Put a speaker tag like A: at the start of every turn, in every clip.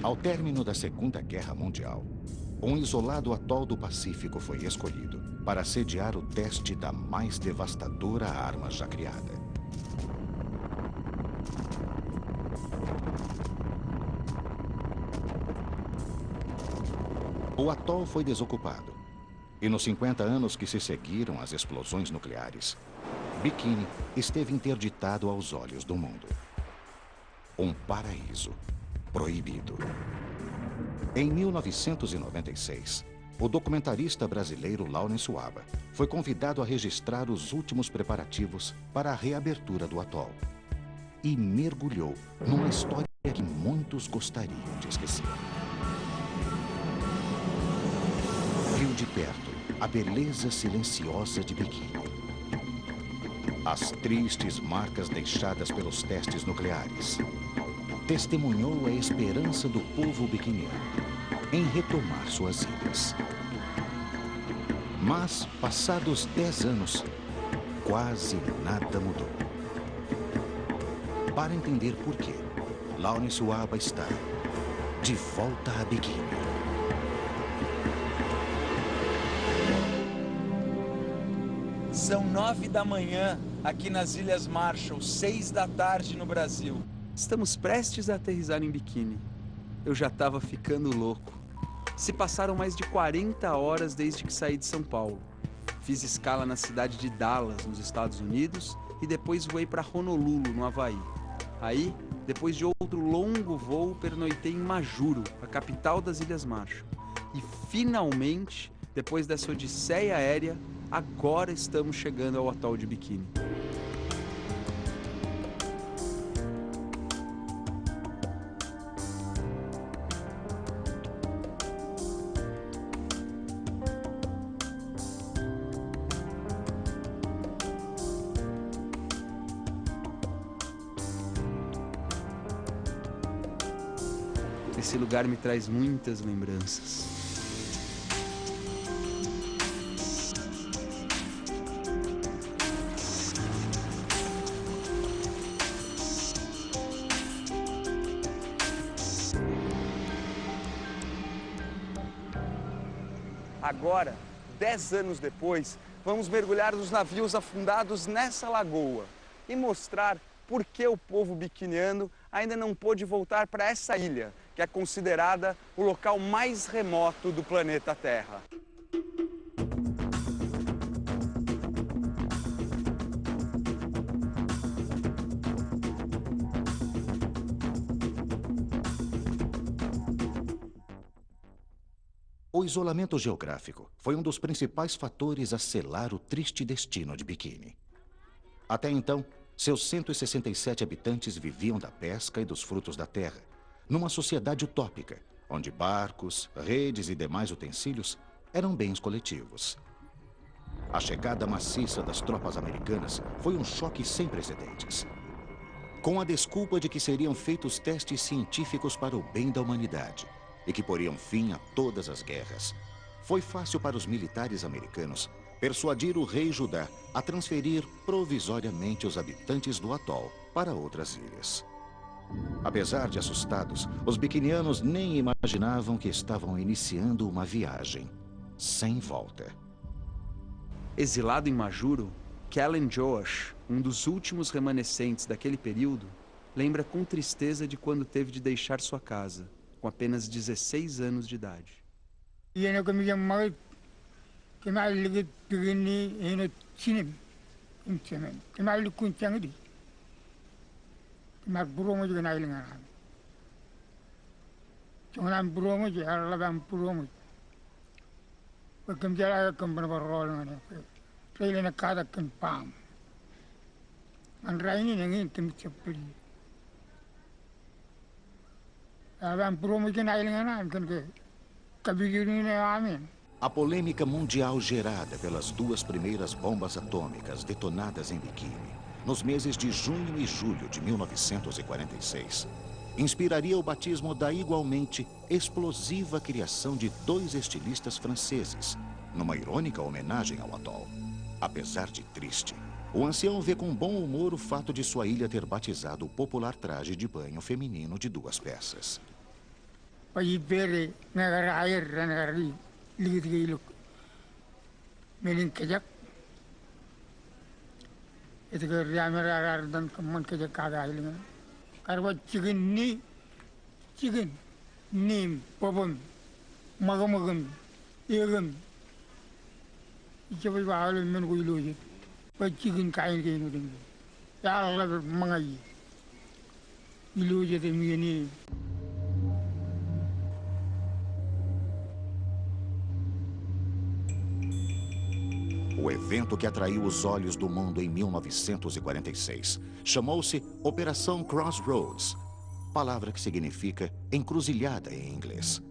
A: Ao término da Segunda Guerra Mundial, um isolado atol do Pacífico foi escolhido para sediar o teste da mais devastadora arma já criada. O atol foi desocupado, e nos 50 anos que se seguiram às explosões nucleares, Bikini esteve interditado aos olhos do mundo. Um paraíso proibido. Em 1996, o documentarista brasileiro Laurence Waba foi convidado a registrar os últimos preparativos para a reabertura do atol e mergulhou numa história que muitos gostariam de esquecer. Viu de perto a beleza silenciosa de Bikini, as tristes marcas deixadas pelos testes nucleares. Testemunhou a esperança do povo biquiniano em retomar suas ilhas. Mas, passados 10 anos, quase nada mudou. Para entender por quê, Laurence Waba está de volta a Bikini.
B: São 9 da manhã aqui nas Ilhas Marshall, 6 da tarde no Brasil. Estamos prestes a aterrissar em Bikini. Eu já estava ficando louco. Se passaram mais de 40 horas desde que saí de São Paulo. Fiz escala na cidade de Dallas, nos Estados Unidos, e depois voei para Honolulu, no Havaí. Aí, depois de outro longo voo, pernoitei em Majuro, a capital das Ilhas Marshall. E finalmente, depois dessa odisseia aérea, agora estamos chegando ao atol de Bikini. Esse lugar me traz muitas lembranças. Agora, 10 anos depois, vamos mergulhar nos navios afundados nessa lagoa e mostrar por que o povo biquiniano ainda não pôde voltar para essa ilha, que é considerada o local mais remoto do planeta Terra.
A: O isolamento geográfico foi um dos principais fatores a selar o triste destino de Bikini. Até então, seus 167 habitantes viviam da pesca e dos frutos da terra, numa sociedade utópica, onde barcos, redes e demais utensílios eram bens coletivos. A chegada maciça das tropas americanas foi um choque sem precedentes. Com a desculpa de que seriam feitos testes científicos para o bem da humanidade e que poriam fim a todas as guerras, foi fácil para os militares americanos persuadir o rei Judá a transferir provisoriamente os habitantes do atol para outras ilhas. Apesar de assustados, os biquinianos nem imaginavam que estavam iniciando uma viagem sem volta.
B: Exilado em Majuro, Kellen Joash, um dos últimos remanescentes daquele período, lembra com tristeza de quando teve de deixar sua casa, com apenas 16 anos de idade.
A: A polêmica mundial gerada pelas duas primeiras bombas atômicas detonadas em Bikini, nos meses de junho e julho de 1946, inspiraria o batismo da igualmente explosiva criação de dois estilistas franceses, numa irônica homenagem ao atol. Apesar de triste, o ancião vê com bom humor o fato de sua ilha ter batizado o popular traje de banho feminino de 2 peças.
C: payipere negara air negara ligit giluk meling kejak itu kerja mereka dan keman kejak kagak ilingan karena chicken ni popon magam ikan coba bawa men kau ilu je chicken kain kain udah ya Allah mengaji ilu je tu ni.
A: O evento que atraiu os olhos do mundo em 1946 chamou-se Operação Crossroads, palavra que significa encruzilhada em inglês.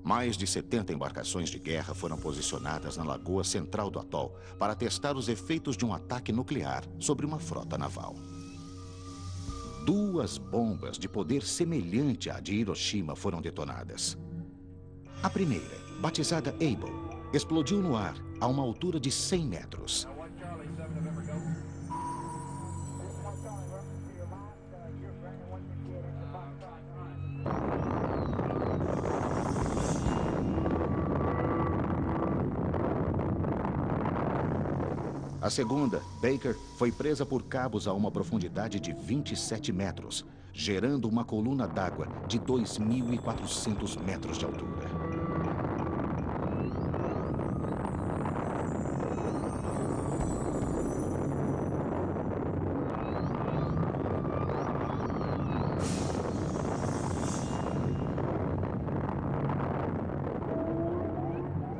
A: Mais de 70 embarcações de guerra foram posicionadas na lagoa central do atol para testar os efeitos de um ataque nuclear sobre uma frota naval. 2 bombas de poder semelhante à de Hiroshima foram detonadas. A primeira, batizada Able, explodiu no ar a uma altura de 100 metros. A segunda, Baker, foi presa por cabos a uma profundidade de 27 metros, gerando uma coluna d'água de 2.400 metros de altura.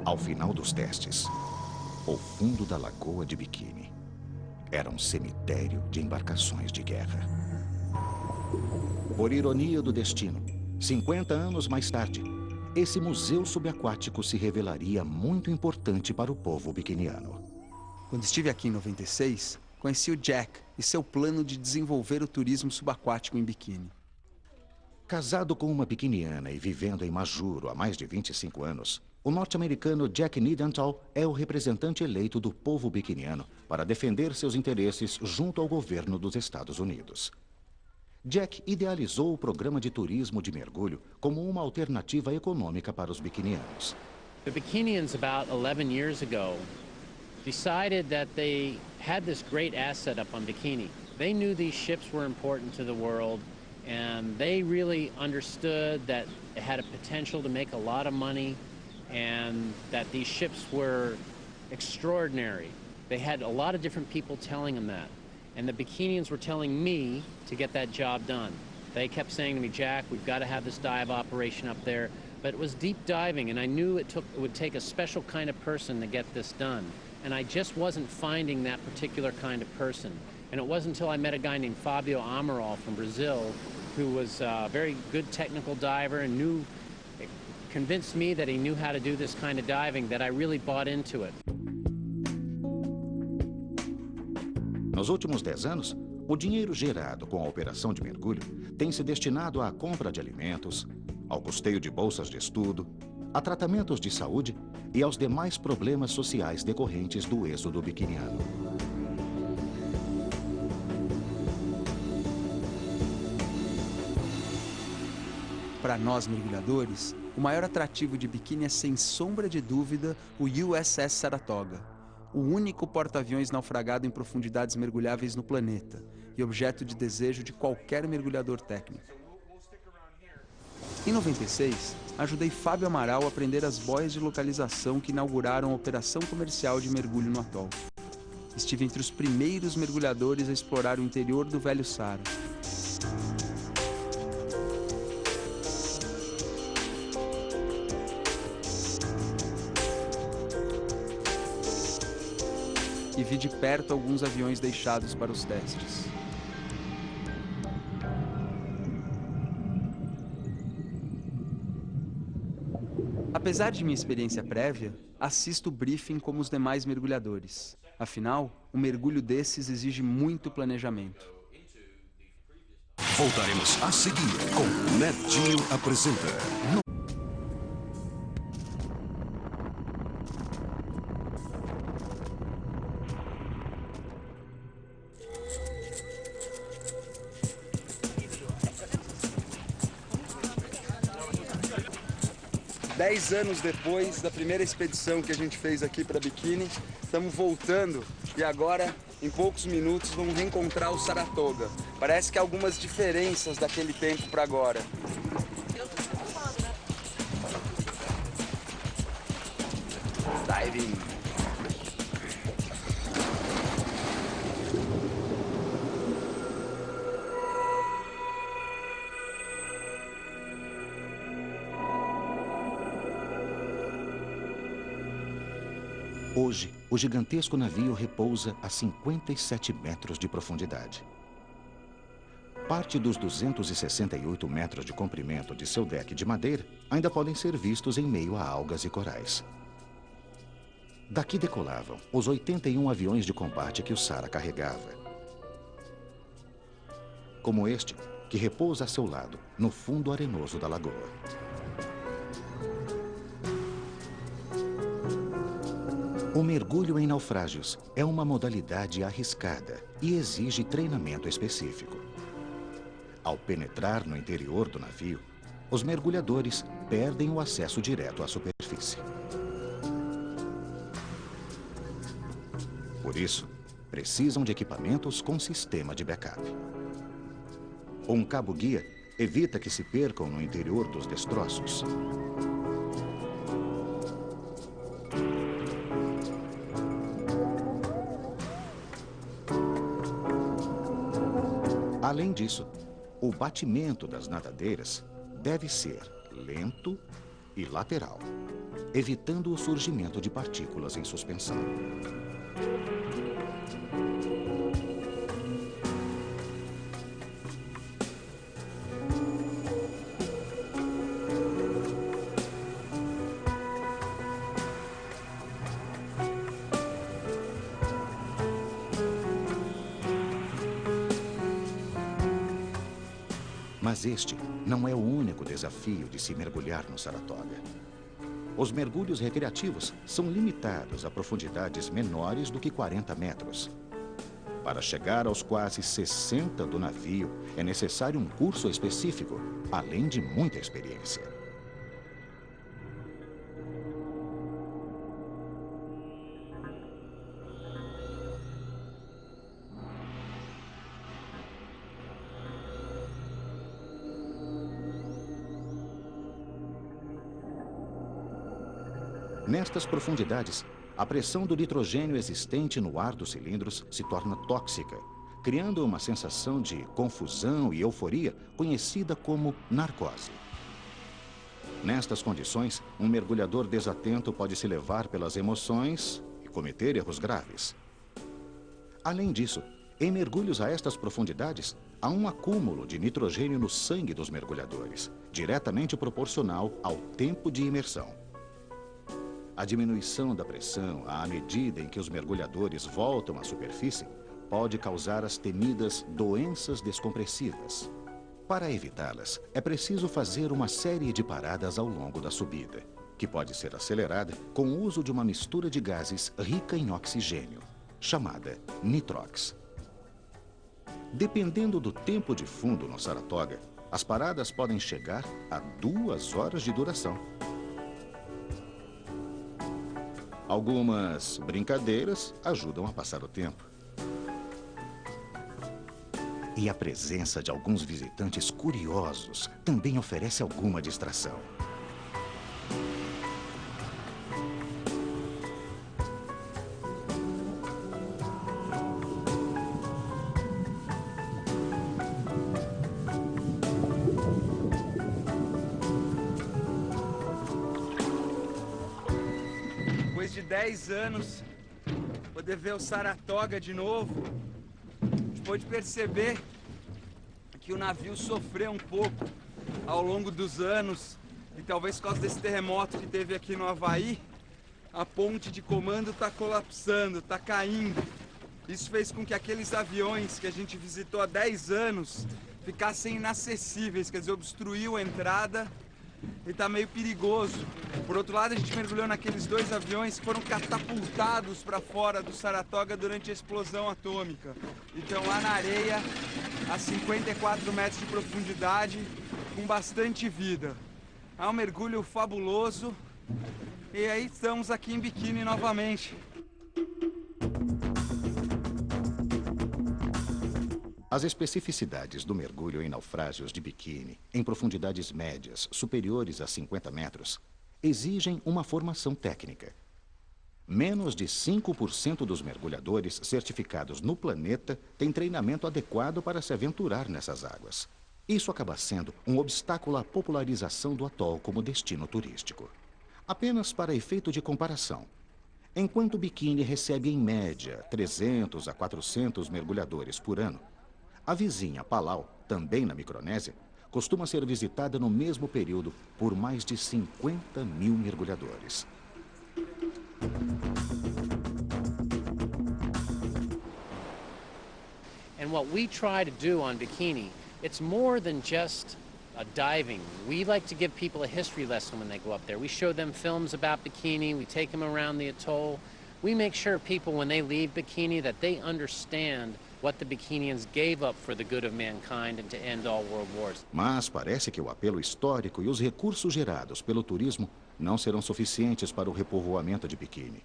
A: Ao final dos testes, o fundo da lagoa de Bikini era um cemitério de embarcações de guerra. Por ironia do destino, 50 anos mais tarde, esse museu subaquático se revelaria muito importante para o povo biquiniano.
B: Quando estive aqui em 96, conheci o Jack e seu plano de desenvolver o turismo subaquático em Bikini.
A: Casado com uma biquiniana e vivendo em Majuro há mais de 25 anos, o norte-americano Jack Nidenthal é o representante eleito do povo biquiniano para defender seus interesses junto ao governo dos Estados Unidos. Jack idealizou o programa de turismo de mergulho como uma alternativa econômica para os biquinianos.
D: The Bikinians, about 11 years ago, decided that they had this great asset up on Bikini. They knew these ships were important to the world, and they really understood that it had a potential to make a lot of money, and that these ships were extraordinary. They had a lot of different people telling them that. And the Bikinians were telling me to get that job done. They kept saying to me, Jack, we've got to have this dive operation up there. But it was deep diving, and I knew it would take a special kind of person to get this done. And I just wasn't finding that particular kind of person. And it wasn't until I met a guy named Fabio Amaral from Brazil, who was a very good technical diver and convinced me that he knew how to do this kind of diving, that I really bought into it.
A: Nos últimos 10 anos, o dinheiro gerado com a operação de mergulho tem se destinado à compra de alimentos, ao custeio de bolsas de estudo, a tratamentos de saúde e aos demais problemas sociais decorrentes do êxodo biquiniano.
B: Para nós mergulhadores, o maior atrativo de Bikini é, sem sombra de dúvida, o USS Saratoga, o único porta-aviões naufragado em profundidades mergulháveis no planeta e objeto de desejo de qualquer mergulhador técnico. Em 96, ajudei Fábio Amaral a aprender as boias de localização que inauguraram a operação comercial de mergulho no atol. Estive entre os primeiros mergulhadores a explorar o interior do Velho Saara. E vi de perto alguns aviões deixados para os testes. Apesar de minha experiência prévia, assisto o briefing como os demais mergulhadores. Afinal, um mergulho desses exige muito planejamento.
E: Voltaremos a seguir com Netinho Apresenta.
B: 10 anos depois da primeira expedição que a gente fez aqui para Bikini, estamos voltando e agora, em poucos minutos, vamos reencontrar o Saratoga. Parece que há algumas diferenças daquele tempo para agora. Diving.
A: Hoje, o gigantesco navio repousa a 57 metros de profundidade. Parte dos 268 metros de comprimento de seu deck de madeira ainda podem ser vistos em meio a algas e corais. Daqui decolavam os 81 aviões de combate que o Sara carregava. Como este, que repousa a seu lado, no fundo arenoso da lagoa. O mergulho em naufrágios é uma modalidade arriscada e exige treinamento específico. Ao penetrar no interior do navio, os mergulhadores perdem o acesso direto à superfície. Por isso, precisam de equipamentos com sistema de backup. Um cabo-guia evita que se percam no interior dos destroços. Além disso, o batimento das nadadeiras deve ser lento e lateral, evitando o surgimento de partículas em suspensão. Mas este não é o único desafio de se mergulhar no Saratoga. Os mergulhos recreativos são limitados a profundidades menores do que 40 metros. Para chegar aos quase 60 do navio, é necessário um curso específico, além de muita experiência. Nestas profundidades, a pressão do nitrogênio existente no ar dos cilindros se torna tóxica, criando uma sensação de confusão e euforia conhecida como narcose. Nestas condições, um mergulhador desatento pode se levar pelas emoções e cometer erros graves. Além disso, em mergulhos a estas profundidades, há um acúmulo de nitrogênio no sangue dos mergulhadores, diretamente proporcional ao tempo de imersão. A diminuição da pressão à medida em que os mergulhadores voltam à superfície pode causar as temidas doenças descompressivas. Para evitá-las, é preciso fazer uma série de paradas ao longo da subida, que pode ser acelerada com o uso de uma mistura de gases rica em oxigênio, chamada nitrox. Dependendo do tempo de fundo no Saratoga, as paradas podem chegar a 2 horas de duração. Algumas brincadeiras ajudam a passar o tempo. E a presença de alguns visitantes curiosos também oferece alguma distração.
B: Depois de 10 anos, poder ver o Saratoga de novo, a gente pôde perceber que o navio sofreu um pouco ao longo dos anos e talvez por causa desse terremoto que teve aqui no Havaí, a ponte de comando está colapsando, está caindo. Isso fez com que aqueles aviões que a gente visitou há 10 anos ficassem inacessíveis, quer dizer, obstruiu a entrada e está meio perigoso. Por outro lado, a gente mergulhou naqueles 2 aviões que foram catapultados para fora do Saratoga durante a explosão atômica. Então lá na areia, a 54 metros de profundidade, com bastante vida. É um mergulho fabuloso. E aí estamos aqui em Bikini novamente.
A: As especificidades do mergulho em naufrágios de biquíni, em profundidades médias superiores a 50 metros, exigem uma formação técnica. Menos de 5% dos mergulhadores certificados no planeta têm treinamento adequado para se aventurar nessas águas. Isso acaba sendo um obstáculo à popularização do atol como destino turístico. Apenas para efeito de comparação, enquanto Bikini recebe em média 300 a 400 mergulhadores por ano, a vizinha Palau, também na Micronésia, costuma ser visitada no mesmo período por mais de 50 mil mergulhadores.
D: And what we try to do on Bikini, it's more than just diving. We like to give people a history lesson when they go up there. We show them films about Bikini, we take them around the atoll. We make sure people, when they leave Bikini, that they understand what the Bikinians gave up for the good of mankind and to end all world wars.
A: Mas parece que o apelo histórico e os recursos gerados pelo turismo não serão suficientes para o repovoamento de Bikini.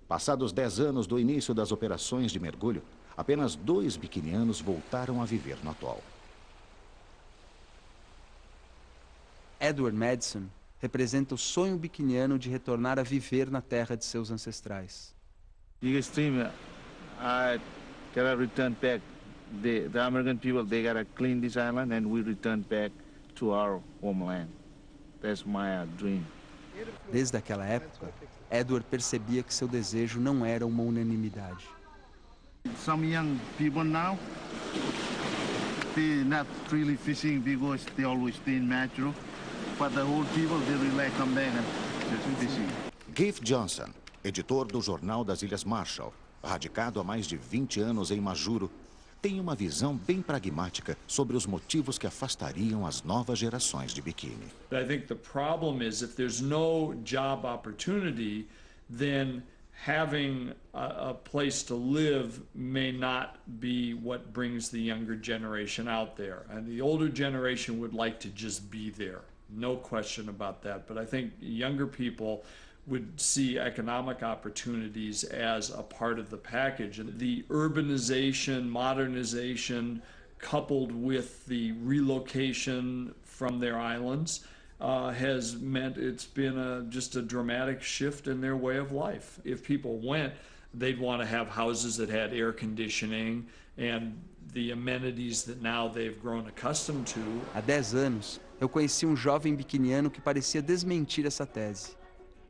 A: Passados 10 anos do início das operações de mergulho, apenas 2 biquinianos voltaram a viver no atol.
B: Edward Madison representa o sonho biquiniano de retornar a viver na terra de seus ancestrais.
F: Biggest dream, I gotta return back. The American people, they gotta clean this island and we return back to our homeland. That's my dream.
B: Desde aquela época, Edward percebia que seu desejo não era uma unanimidade.
F: Some young people now, they're not really fishing because they always stay in Metro. But the whole people, they really come back and just fishing.
A: Gabe Johnson, editor do Jornal das Ilhas Marshall, radicado há mais de 20 anos em Majuro, tem uma visão bem pragmática sobre os motivos que afastariam as novas gerações de biquíni.
G: I think the problem is if there's no job opportunity, then having a place to live may not be what brings the younger generation out there. And the older generation would like to just be there. No question about that. But I think younger people would see economic opportunities as a part of the package. And the urbanization, modernization, coupled with the relocation from their islands, has meant it's been just a dramatic shift in their way of life. If people went, they'd want to have houses that had air conditioning and the amenities that now they've grown accustomed to.
B: Há 10 anos, eu conheci um jovem biquiniano que parecia desmentir essa tese.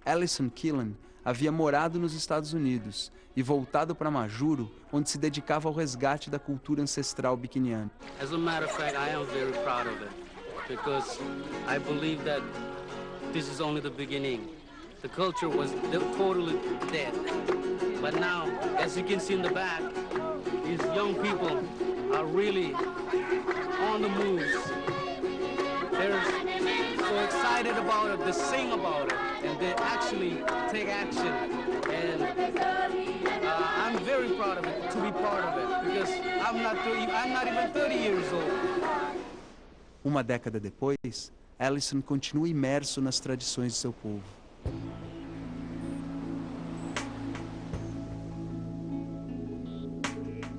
B: Alison Killen havia morado nos Estados Unidos e voltado para Majuro, onde se dedicava ao resgate da cultura ancestral biquiniana.
H: As a matter of fact, I am very proud of it because I believe that this is only the beginning. The culture was totally dead. But now, as you can see in the back, these young people are really on the moves. They're so excited about it, they sing about it, and they actually take action. And I'm very proud of it, to be part of it, because I'm not even 30 years old.
B: Uma década depois, Alison continua imerso nas tradições de seu povo.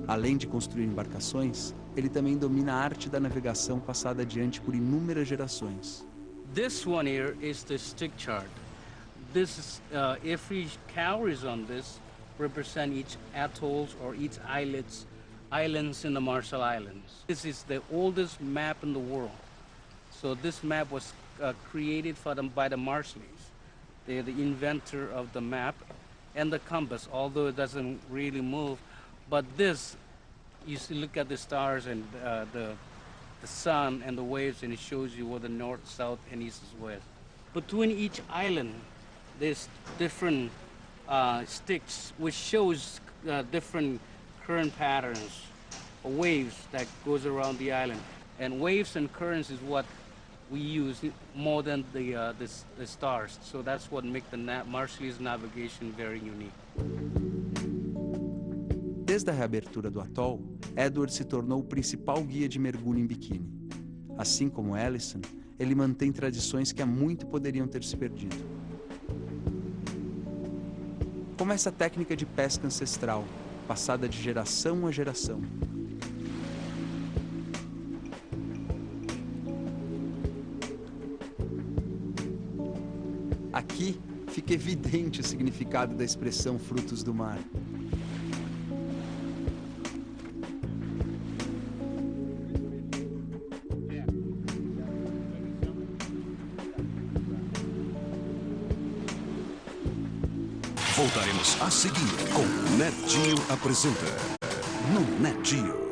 B: Além de construir embarcações, ele também domina a arte da navegação passada adiante por inúmeras gerações.
H: This one here is the stick chart. This is, every calories on this represent each atolls or each islands in the Marshall Islands. This is the oldest map in the world. So this map was created by the Marshalls. They're the inventor of the map and the compass, although it doesn't really move. But this, you see, look at the stars and the sun and the waves, and it shows you where the north, south, and east is west. Between each island, there's different sticks, which shows different current patterns, or waves that goes around the island. And waves and currents is what we use more than the stars. So that's what makes the Marshallese navigation very unique.
B: Desde a reabertura do atol, Edward se tornou o principal guia de mergulho em biquíni. Assim como Alison, ele mantém tradições que há muito poderiam ter se perdido. Como essa técnica de pesca ancestral, passada de geração a geração. Aqui fica evidente o significado da expressão frutos do mar.
E: Voltaremos a seguir com Nat Geo apresenta no Nat Geo.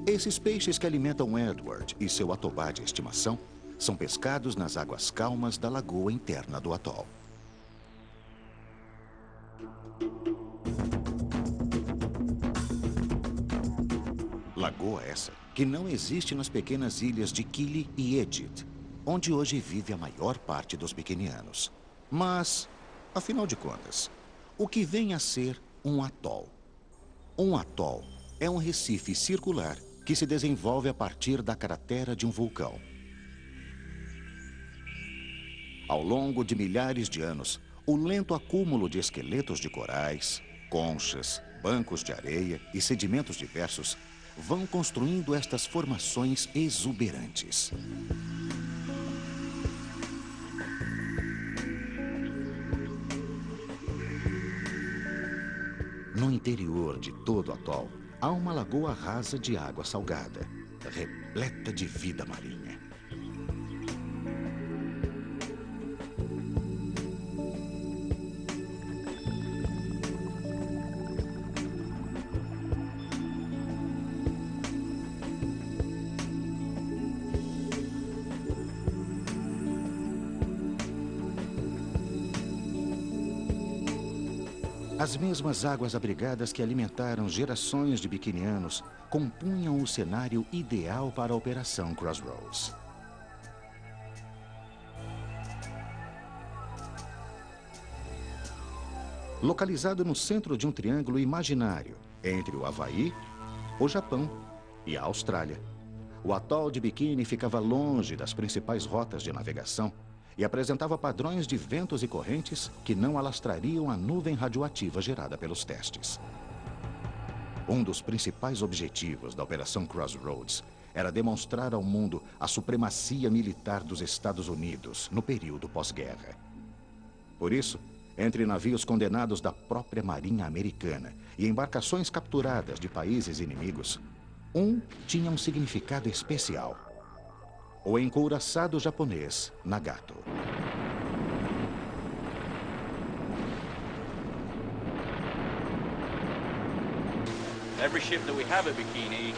A: Esses peixes que alimentam Edward e seu atobá de estimação são pescados nas águas calmas da lagoa interna do atol. Lagoa essa que não existe nas pequenas ilhas de Kili e Edith, onde hoje vive a maior parte dos biquinianos. Mas, afinal de contas, o que vem a ser um atol? Um atol é um recife circular que se desenvolve a partir da cratera de um vulcão. Ao longo de milhares de anos, o lento acúmulo de esqueletos de corais, conchas, bancos de areia e sedimentos diversos vão construindo estas formações exuberantes. No interior de todo o atol, há uma lagoa rasa de água salgada, repleta de vida marinha. As mesmas águas abrigadas que alimentaram gerações de biquinianos compunham o cenário ideal para a Operação Crossroads. Localizado no centro de um triângulo imaginário entre o Havaí, o Japão e a Austrália, o atol de Bikini ficava longe das principais rotas de navegação e apresentava padrões de ventos e correntes que não alastrariam a nuvem radioativa gerada pelos testes. Um dos principais objetivos da Operação Crossroads era demonstrar ao mundo a supremacia militar dos Estados Unidos no período pós-guerra. Por isso, entre navios condenados da própria Marinha Americana e embarcações capturadas de países inimigos, um tinha um significado especial: o encouraçado japonês Nagato.
I: Every ship that we have at Bikini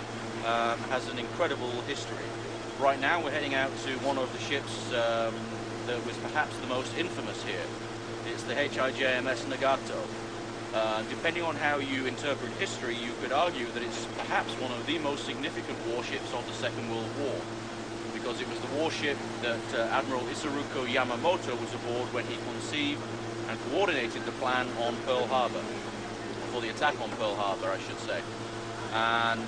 I: has an incredible history. Right now we're heading out to one of the ships that was perhaps the most infamous here. It's the HIJMS Nagato. Depending on how you interpret history, you could argue that it's perhaps one of the most significant warships of the Second World War, because it was the warship that Admiral Isaruko Yamamoto was aboard when he conceived and coordinated the plan on Pearl Harbor, for the attack on Pearl Harbor, I should say. And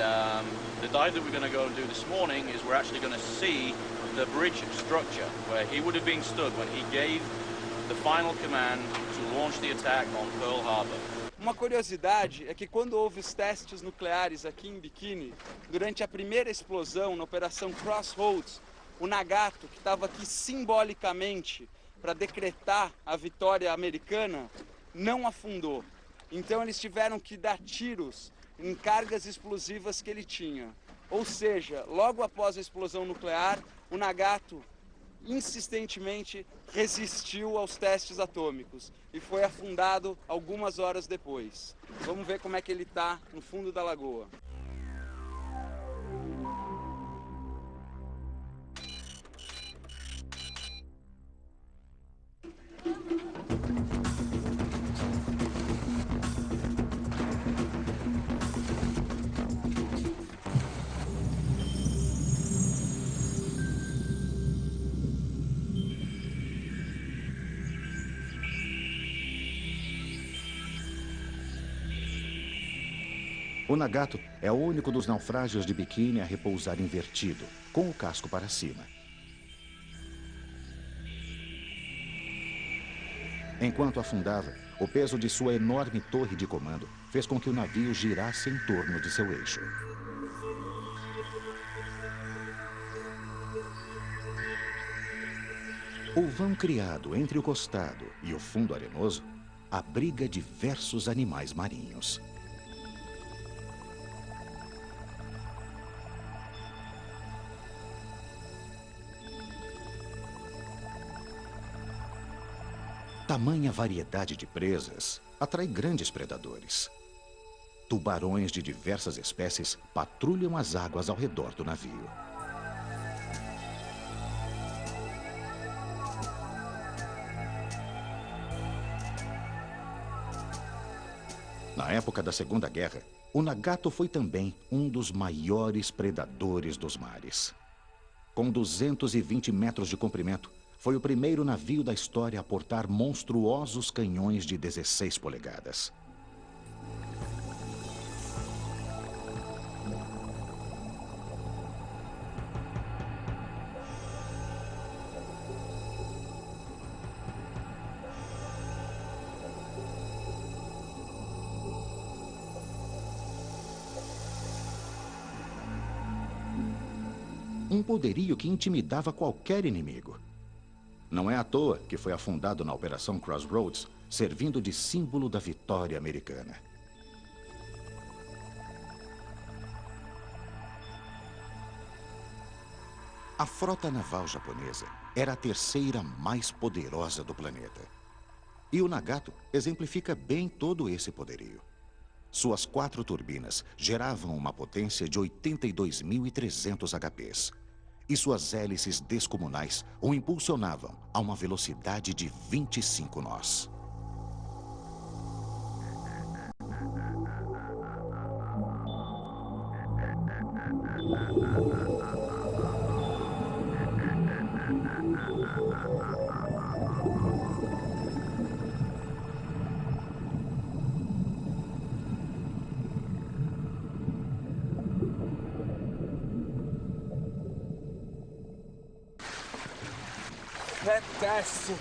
I: the dive that we're going to go and do this morning is we're actually going to see the bridge structure where he would have been stood when he gave the final command to launch the attack on Pearl Harbor.
B: Uma curiosidade é que quando houve os testes nucleares aqui em Bikini, durante a primeira explosão na Operação Crossroads, o Nagato, que estava aqui simbolicamente para decretar a vitória americana, não afundou. Então eles tiveram que dar tiros em cargas explosivas que ele tinha. Ou seja, logo após a explosão nuclear, o Nagato insistentemente resistiu aos testes atômicos e foi afundado algumas horas depois. Vamos ver como é que ele está no fundo da lagoa.
A: O Nagato é o único dos naufrágios de Bikini a repousar invertido, com o casco para cima. Enquanto afundava, o peso de sua enorme torre de comando fez com que o navio girasse em torno de seu eixo. O vão criado entre o costado e o fundo arenoso abriga diversos animais marinhos. Tamanha variedade de presas atrai grandes predadores. Tubarões de diversas espécies patrulham as águas ao redor do navio. Na época da Segunda Guerra, o Nagato foi também um dos maiores predadores dos mares. Com 220 metros de comprimento, foi o primeiro navio da história a portar monstruosos canhões de 16 polegadas. Um poderio que intimidava qualquer inimigo. Não é à toa que foi afundado na Operação Crossroads, servindo de símbolo da vitória americana. A frota naval japonesa era a terceira mais poderosa do planeta. E o Nagato exemplifica bem todo esse poderio. Suas 4 turbinas geravam uma potência de 82.300 HPs. E suas hélices descomunais o impulsionavam a uma velocidade de 25 nós.
B: Fantástico!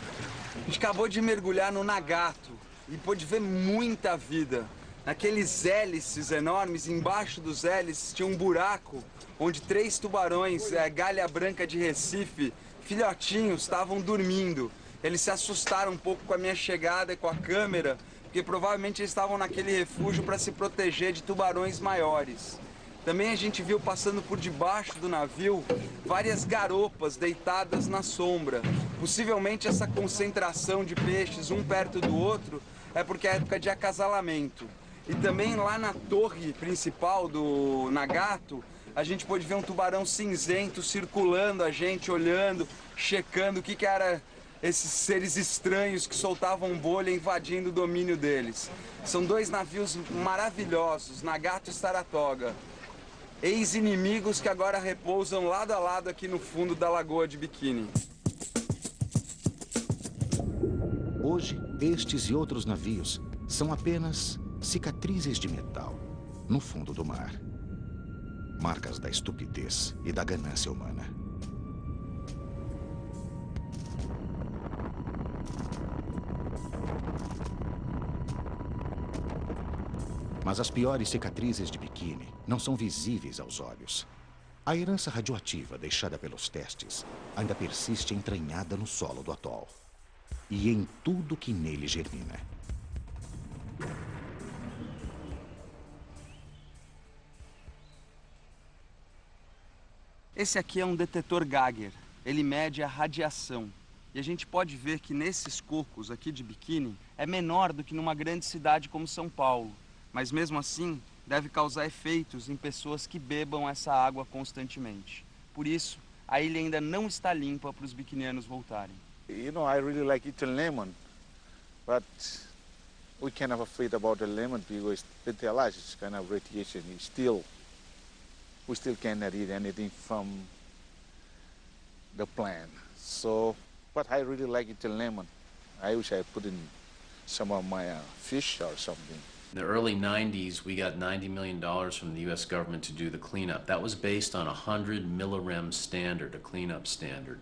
B: A gente acabou de mergulhar no Nagato e pôde ver muita vida. Naqueles hélices enormes, embaixo dos hélices tinha um buraco onde 3 tubarões, galha branca de Recife, filhotinhos, estavam dormindo. Eles se assustaram um pouco com a minha chegada e com a câmera, porque provavelmente eles estavam naquele refúgio para se proteger de tubarões maiores. Também a gente viu passando por debaixo do navio várias garopas deitadas na sombra. Possivelmente essa concentração de peixes um perto do outro é porque é época de acasalamento. E também lá na torre principal do Nagato, a gente pôde ver um tubarão cinzento circulando a gente, olhando, checando o que era esses seres estranhos que soltavam bolha invadindo o domínio deles. São 2 navios maravilhosos, Nagato e Saratoga. Ex-inimigos que agora repousam lado a lado aqui no fundo da Lagoa de Bikini.
A: Hoje, estes e outros navios são apenas cicatrizes de metal no fundo do mar. Marcas da estupidez e da ganância humana. Mas as piores cicatrizes de Bikini não são visíveis aos olhos. A herança radioativa deixada pelos testes ainda persiste entranhada no solo do atol e em tudo que nele germina.
B: Esse aqui é um detetor Geiger. Ele mede a radiação. E a gente pode ver que nesses cocos aqui de Bikini é menor do que numa grande cidade como São Paulo. Mas mesmo assim, deve causar efeitos em pessoas que bebam essa água constantemente. Por isso, a ilha ainda não está limpa para os biquinianos voltarem.
F: You know, I really like eating lemon, but we kind of afraid about the lemon because they tell us it's kind of radiation. We still cannot eat anything from the plant. So, but I really like eating lemon. I wish I put in some of my fish or something.
D: In the early 90s, we got $90 million from the U.S. government to do the cleanup. That was based on a 100 millirem standard, a cleanup standard.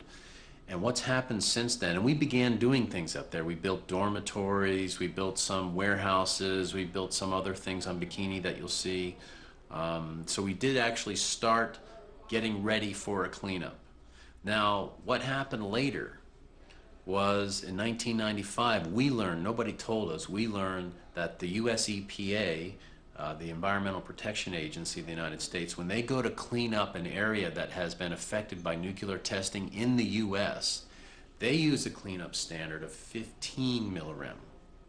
D: And what's happened since then, and we began doing things up there. We built dormitories, we built some warehouses, we built some other things on Bikini that you'll see. So we did actually start getting ready for a cleanup. Now, what happened later was in 1995, we learned, nobody told us, we learned that the US EPA, the Environmental Protection Agency of the United States, when they go to clean up an area that has been affected by nuclear testing in the US, they use a cleanup standard of 15 millirem.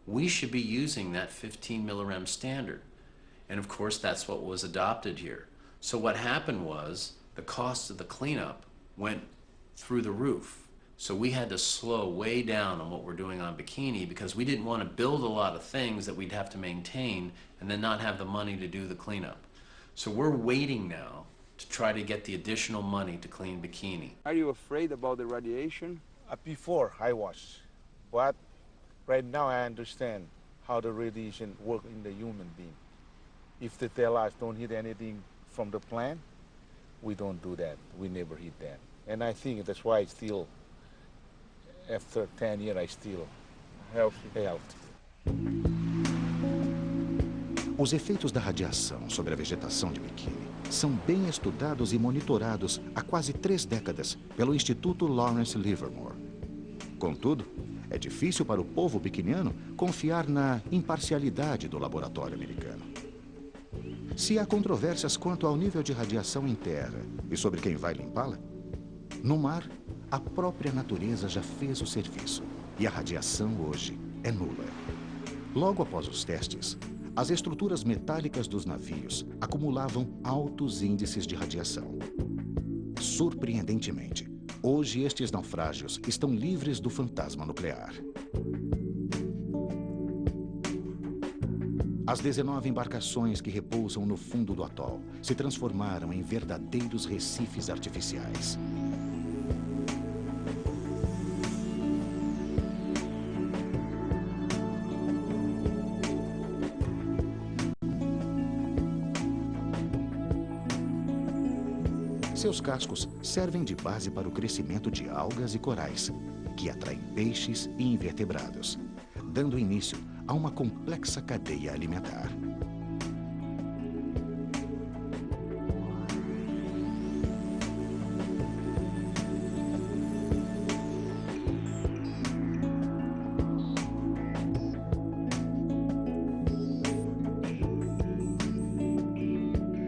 D: We should be using that 15 millirem standard. And of course, that's what was adopted here. So what happened was the cost of the cleanup went through the roof. So we had to slow way down on what we're doing on Bikini because we didn't want to build a lot of things that we'd have to maintain and then not have the money to do the cleanup. So we're waiting now to try to get the additional money to clean Bikini.
B: Are you afraid about the radiation?
F: Before I was, but right now I understand how the radiation works in the human being. If they tell us don't hit anything from the plant, we don't do that. We never hit that. And I think that's why I still, after 10 years, I still healthy.
A: Os efeitos da radiação sobre a vegetação de Bikini são bem estudados e monitorados há quase 3 décadas pelo Instituto Lawrence Livermore. Contudo, é difícil para o povo biquiniano confiar na imparcialidade do laboratório americano. Se há controvérsias quanto ao nível de radiação em terra e sobre quem vai limpá-la, no mar, a própria natureza já fez o serviço e a radiação hoje é nula. Logo após os testes, as estruturas metálicas dos navios acumulavam altos índices de radiação. Surpreendentemente, hoje estes naufrágios estão livres do fantasma nuclear. As 19 embarcações que repousam no fundo do atol se transformaram em verdadeiros recifes artificiais. Seus cascos servem de base para o crescimento de algas e corais, que atraem peixes e invertebrados, dando início a uma complexa cadeia alimentar.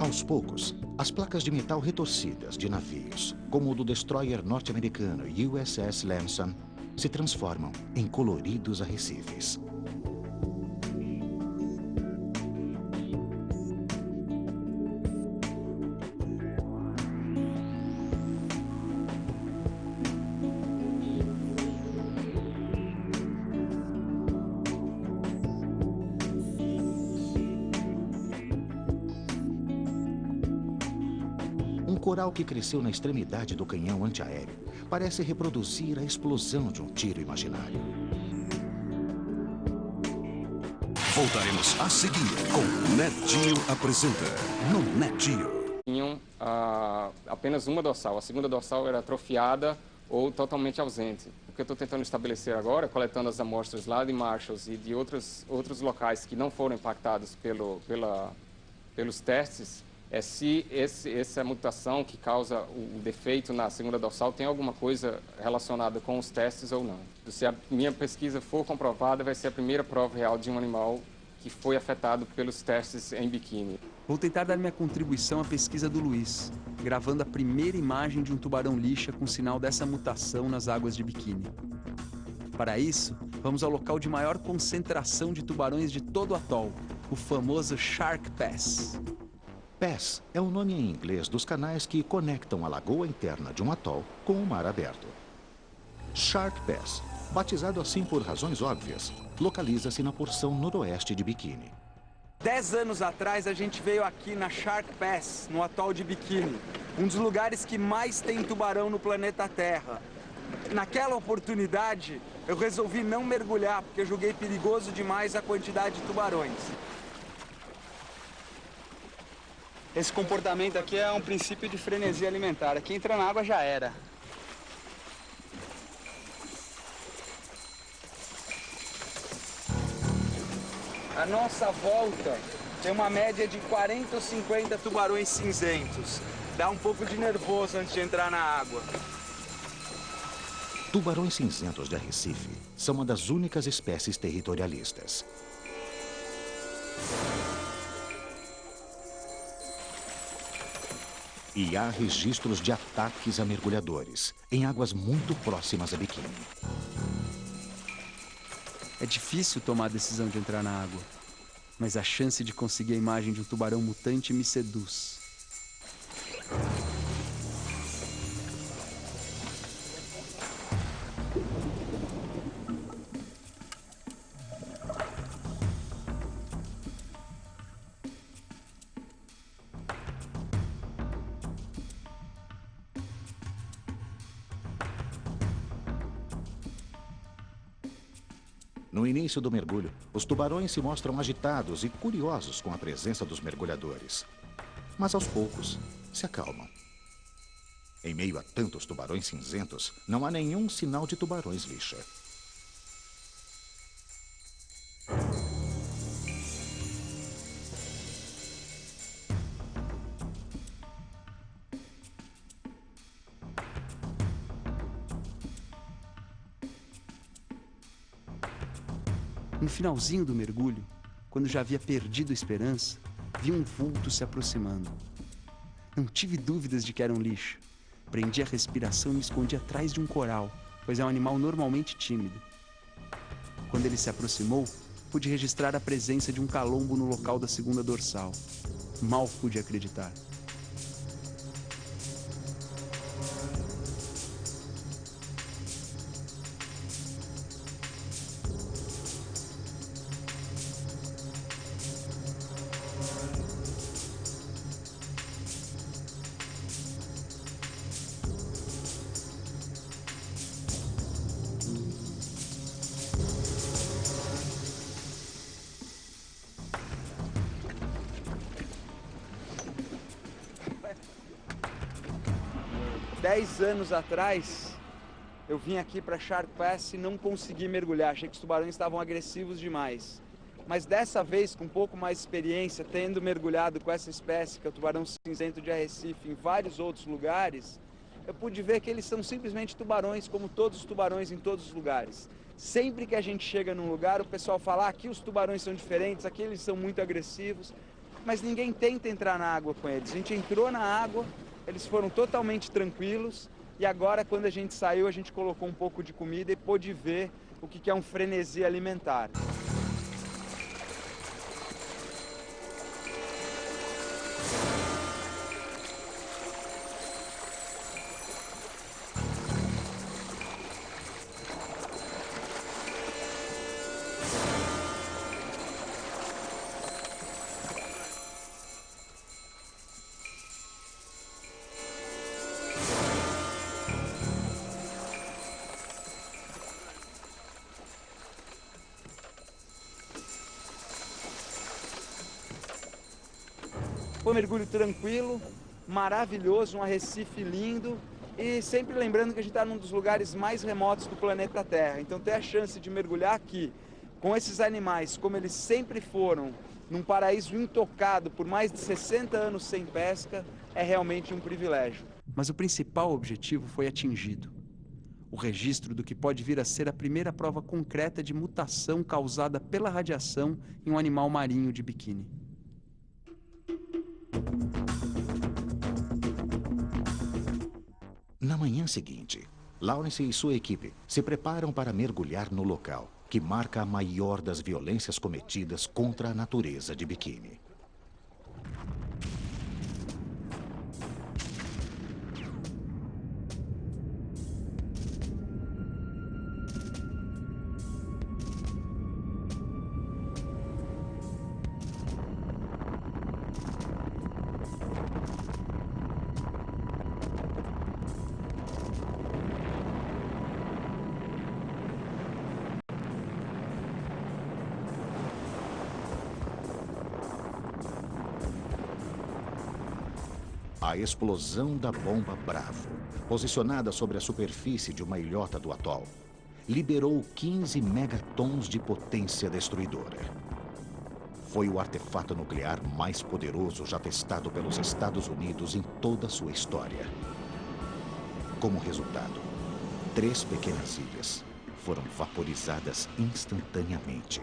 A: Aos poucos, as placas de metal retorcidas de navios, como o do destroyer norte-americano USS Lamson, se transformam em coloridos arrecifes. O coral que cresceu na extremidade do canhão antiaéreo parece reproduzir a explosão de um tiro imaginário.
E: Voltaremos a seguir com Nat Geo apresenta no Nat Geo.
J: Tinham apenas uma dorsal, a segunda dorsal era atrofiada ou totalmente ausente. O que eu estou tentando estabelecer agora, coletando as amostras lá de Marshalls e de outros locais que não foram impactados pelos testes, é se essa mutação que causa o defeito na segunda dorsal tem alguma coisa relacionada com os testes ou não. Se a minha pesquisa for comprovada, vai ser a primeira prova real de um animal que foi afetado pelos testes em Bikini.
B: Vou tentar dar minha contribuição à pesquisa do Luiz, gravando a primeira imagem de um tubarão-lixa com sinal dessa mutação nas águas de Bikini. Para isso, vamos ao local de maior concentração de tubarões de todo o atol, o famoso Shark Pass.
A: Pass é o nome em inglês dos canais que conectam a lagoa interna de um atol com o mar aberto. Shark Pass, batizado assim por razões óbvias, localiza-se na porção noroeste de Bikini.
B: 10 anos atrás, a gente veio aqui na Shark Pass, no atol de Bikini, um dos lugares que mais tem tubarão no planeta Terra. Naquela oportunidade, eu resolvi não mergulhar, porque eu julguei perigoso demais a quantidade de tubarões. Esse comportamento aqui é um princípio de frenesia alimentar. Aqui entra na água já era. A nossa volta tem uma média de 40 ou 50 tubarões cinzentos. Dá um pouco de nervoso antes de entrar na água.
A: Tubarões cinzentos de Arrecife são uma das únicas espécies territorialistas. E há registros de ataques a mergulhadores em águas muito próximas a Biquíni.
B: É difícil tomar a decisão de entrar na água, mas a chance de conseguir a imagem de um tubarão mutante me seduz.
A: No início do mergulho, os tubarões se mostram agitados e curiosos com a presença dos mergulhadores. Mas aos poucos, se acalmam. Em meio a tantos tubarões cinzentos, não há nenhum sinal de tubarões lixa.
B: No finalzinho do mergulho, quando já havia perdido a esperança, vi um vulto se aproximando. Não tive dúvidas de que era um lixo. Prendi a respiração e me escondi atrás de um coral, pois é um animal normalmente tímido. Quando ele se aproximou, pude registrar a presença de um calombo no local da segunda dorsal. Mal pude acreditar. Dez anos atrás, eu vim aqui para Shark Pass e não consegui mergulhar. Achei que os tubarões estavam agressivos demais. Mas dessa vez, com um pouco mais de experiência, tendo mergulhado com essa espécie, que é o tubarão cinzento de Arrecife, em vários outros lugares, eu pude ver que eles são simplesmente tubarões, como todos os tubarões em todos os lugares. Sempre que a gente chega num lugar, o pessoal fala, ah, aqui os tubarões são diferentes, aqui eles são muito agressivos, mas ninguém tenta entrar na água com eles. A gente entrou na água, eles foram totalmente tranquilos, e agora, quando a gente saiu, a gente colocou um pouco de comida e pôde ver o que é um frenesi alimentar. Foi um mergulho tranquilo, maravilhoso, um arrecife lindo e sempre lembrando que a gente está num dos lugares mais remotos do planeta Terra. Então ter a chance de mergulhar aqui com esses animais, como eles sempre foram, num paraíso intocado por mais de 60 anos sem pesca, é realmente um privilégio. Mas o principal objetivo foi atingido. O registro do que pode vir a ser a primeira prova concreta de mutação causada pela radiação em um animal marinho de biquíni.
A: Na manhã seguinte, Lawrence e sua equipe se preparam para mergulhar no local, que marca a maior das violências cometidas contra a natureza de Biquíni. a explosão da bomba Bravo, posicionada sobre a superfície de uma ilhota do atol, liberou 15 megatons de potência destruidora. Foi o artefato nuclear mais poderoso já testado pelos Estados Unidos em toda a sua história. Como resultado, 3 pequenas ilhas foram vaporizadas instantaneamente,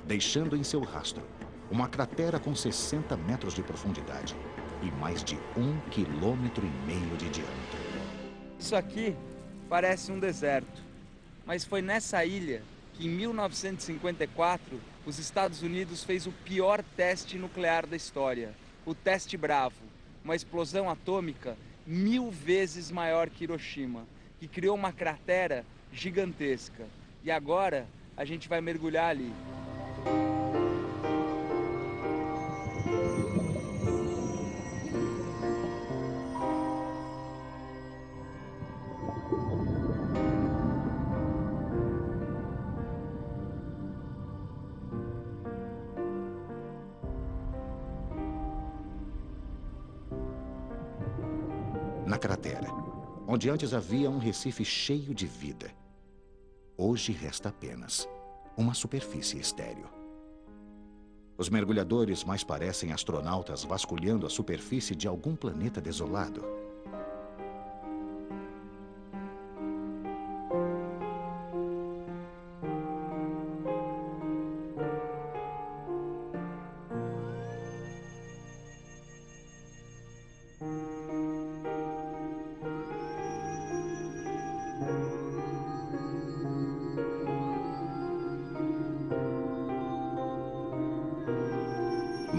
A: deixando em seu rastro uma cratera com 60 metros de profundidade e mais de 1,5 quilômetro de diâmetro.
B: Isso aqui parece um deserto, mas foi nessa ilha que em 1954 os Estados Unidos fez o pior teste nuclear da história, o Teste Bravo, uma explosão atômica 1000 vezes maior que Hiroshima, que criou uma cratera gigantesca. E agora a gente vai mergulhar ali.
A: Na cratera, onde antes havia um recife cheio de vida, hoje resta apenas uma superfície estéril. Os mergulhadores mais parecem astronautas vasculhando a superfície de algum planeta desolado.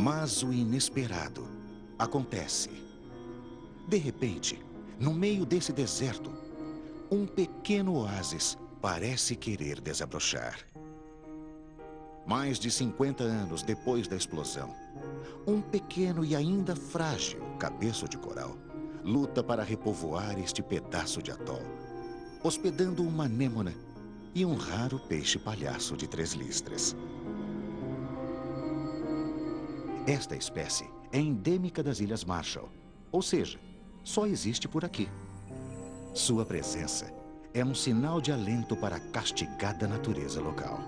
A: Mas o inesperado acontece. De repente, no meio desse deserto, um pequeno oásis parece querer desabrochar. Mais de 50 anos depois da explosão, um pequeno e ainda frágil cabeço de coral luta para repovoar este pedaço de atol, hospedando uma anêmona e um raro peixe-palhaço de 3 listras. Esta espécie é endêmica das Ilhas Marshall, ou seja, só existe por aqui. Sua presença é um sinal de alento para a castigada natureza local.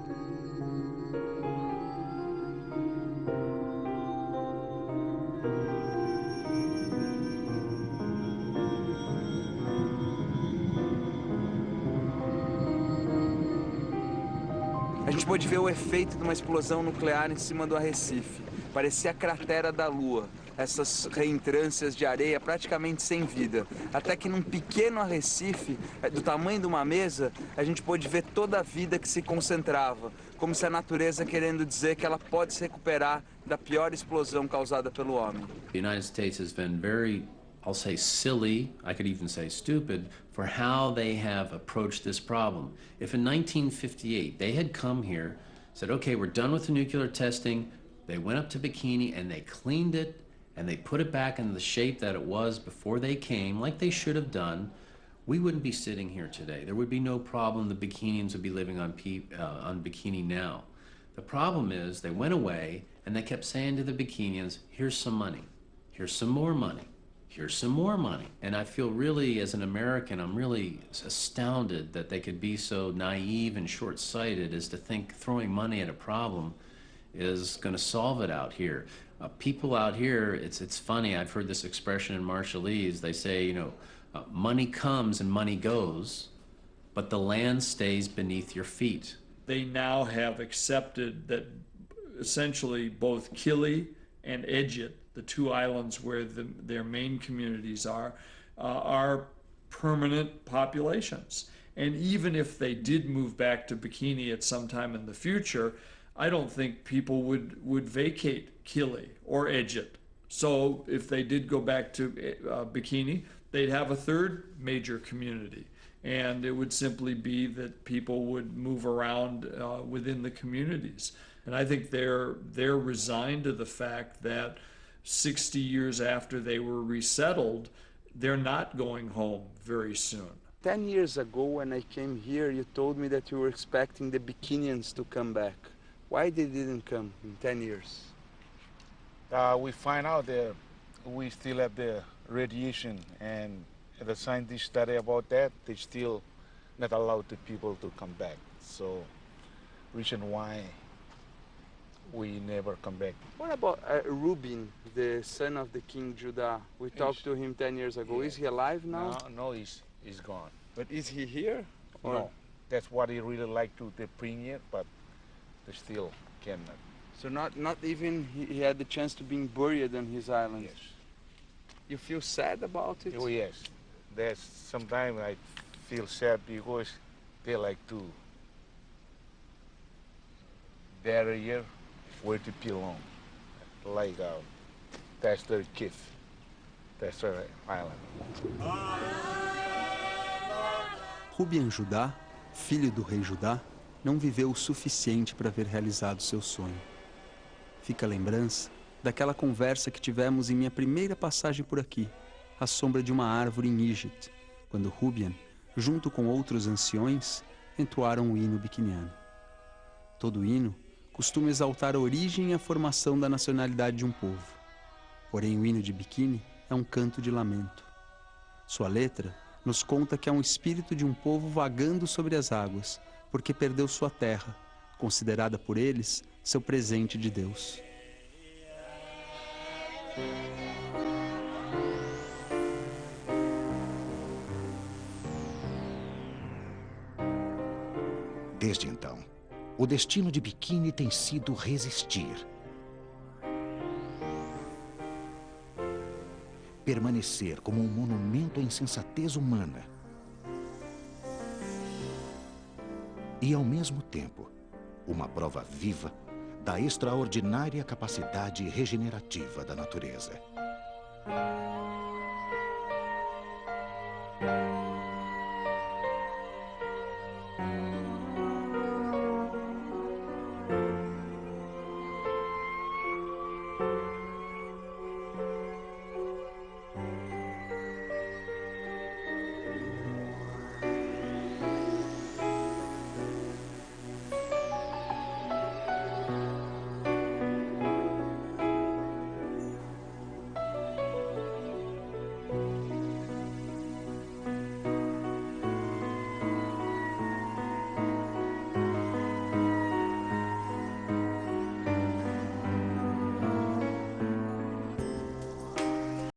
B: A gente pôde ver o efeito de uma explosão nuclear em cima do arrecife. Parecia a cratera da Lua, essas reentrâncias de areia praticamente sem vida. Até que num pequeno arrecife, do tamanho de uma mesa, a gente pôde ver toda a vida que se concentrava, como se a natureza querendo dizer que ela pode se recuperar da pior explosão causada pelo homem.
D: The United States has been very, I'll say silly, I could even say stupid, for how they have approached this problem. If in 1958 they had come here, said, okay, we're done with the nuclear testing, they went up to Bikini and they cleaned it and they put it back in the shape that it was before they came, like they should have done, we wouldn't be sitting here today. There would be no problem. The Bikinians would be living on Bikini now. The problem is they went away and they kept saying to the Bikinians, here's some money, here's some more money, here's some more money. And I feel really, as an American, I'm really astounded that they could be so naive and short-sighted as to think throwing money at a problem is going to solve it out here. People out here, it's funny, I've heard this expression in Marshallese, they say, you know, money comes and money goes, but the land stays beneath your feet.
G: They now have accepted that essentially both Kili and Edgit, the 2 islands where their main communities are permanent populations. And even if they did move back to Bikini at some time in the future, I don't think people would vacate Kili or Edgit. So if they did go back to Bikini, they'd have a 3rd major community. And it would simply be that people would move around within the communities. And I think they're resigned to the fact that 60 years after they were resettled, they're not going home very soon.
B: 10 years ago when I came here, you told me that you were expecting the Bikinians to come back. Why they didn't come in 10 years?
F: We find out that we still have the radiation, and the scientists study about that. They still not allowed the people to come back. So, reason why we never come back.
B: What about Rubin, the son of the King Judah? We talked to him 10 years ago. Is he alive now?
F: No, he's gone.
B: But is he here? Or?
F: No, that's what he really liked to bring here, but they still cannot.
B: So not even he had the chance to be buried on his island?
F: Yes.
B: You feel sad about it?
F: Oh yes. There's sometimes I feel sad because they like to bury here where they belong. Like that's their gift. That's their island.
B: Ruben Judá, filho do rei Judá, não viveu o suficiente para ver realizado seu sonho. Fica a lembrança daquela conversa que tivemos em minha primeira passagem por aqui, à sombra de uma árvore em Egypt, quando Ruben, junto com outros anciões, entoaram o hino biquiniano. Todo hino costuma exaltar a origem e a formação da nacionalidade de um povo. Porém, o hino de Bikini é um canto de lamento. Sua letra nos conta que há um espírito de um povo vagando sobre as águas, porque perdeu sua terra, considerada por eles seu presente de Deus.
A: Desde então, o destino de Bikini tem sido resistir. Permanecer como um monumento à insensatez humana. E, ao mesmo tempo, uma prova viva da extraordinária capacidade regenerativa da natureza.